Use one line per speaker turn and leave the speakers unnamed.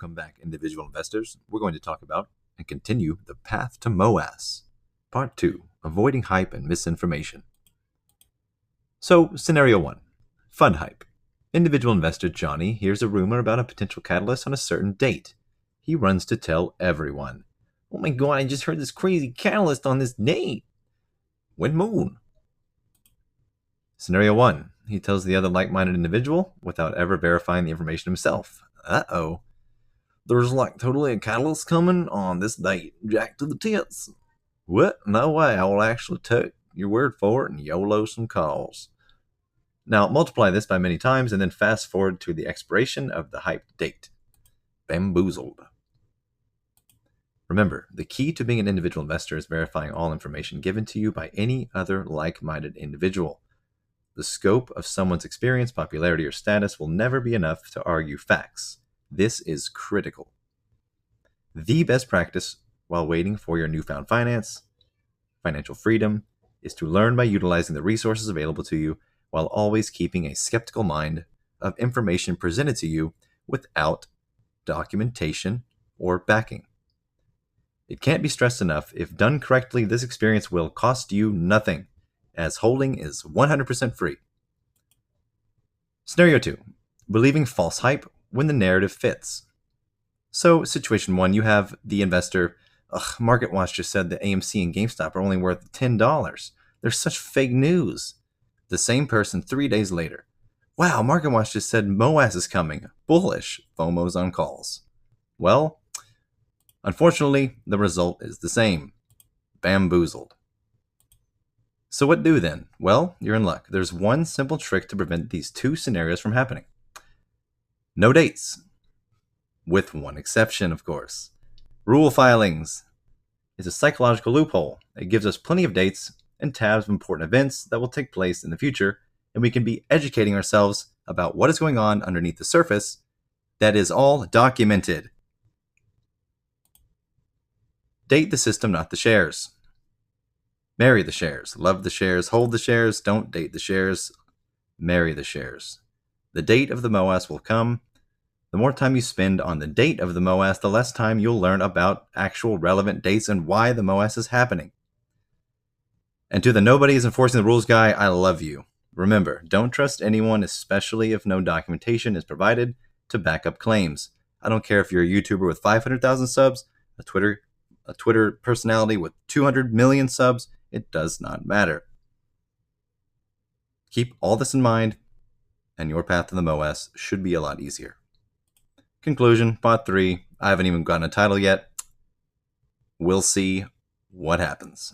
Welcome back, individual investors. We're going to talk about and continue the path to MOASS. Part 2, avoiding hype and misinformation. So, scenario 1, fund hype. Individual investor Johnny hears a rumor about a potential catalyst on a certain date. He runs to tell everyone. Oh my god, I just heard this crazy catalyst on this date. When moon? Scenario 1, he tells the other like-minded individual without ever verifying the information himself. Uh-oh. There's totally a catalyst coming on this date. Jack to the tits. What? No way. I will actually take your word for it and YOLO some calls. Now, multiply this by many times and then fast forward to the expiration of the hyped date. Bamboozled. Remember, the key to being an individual investor is verifying all information given to you by any other like-minded individual. The scope of someone's experience, popularity, or status will never be enough to argue facts. This is critical. The best practice while waiting for your newfound financial freedom, is to learn by utilizing the resources available to you while always keeping a skeptical mind of information presented to you without documentation or backing. It can't be stressed enough, if done correctly, this experience will cost you nothing, as holding is 100% free. Scenario 2, believing false hype when the narrative fits. So, situation 1, you have the investor, MarketWatch just said that AMC and GameStop are only worth $10. They're such fake news. The same person 3 days later. Wow, MarketWatch just said MOASS is coming. Bullish. FOMO's on calls. Well, unfortunately, the result is the same. Bamboozled. So what do then? Well, you're in luck. There's one simple trick to prevent these two scenarios from happening. No dates. With one exception, of course. Rule filings is a psychological loophole. It gives us plenty of dates and tabs of important events that will take place in the future, and we can be educating ourselves about what is going on underneath the surface that is all documented. Date the system, not the shares. Marry the shares. Love the shares. Hold the shares. Don't date the shares. Marry the shares. The date of the MOASS will come. The more time you spend on the date of the MOASS, the less time you'll learn about actual relevant dates and why the MOASS is happening. And to the nobody is enforcing the rules guy, I love you. Remember, don't trust anyone, especially if no documentation is provided to back up claims. I don't care if you're a YouTuber with 500,000 subs, a Twitter personality with 200 million subs, it does not matter. Keep all this in mind, and your path to the MOASS should be a lot easier. Conclusion, part 3. I haven't even gotten a title yet. We'll see what happens.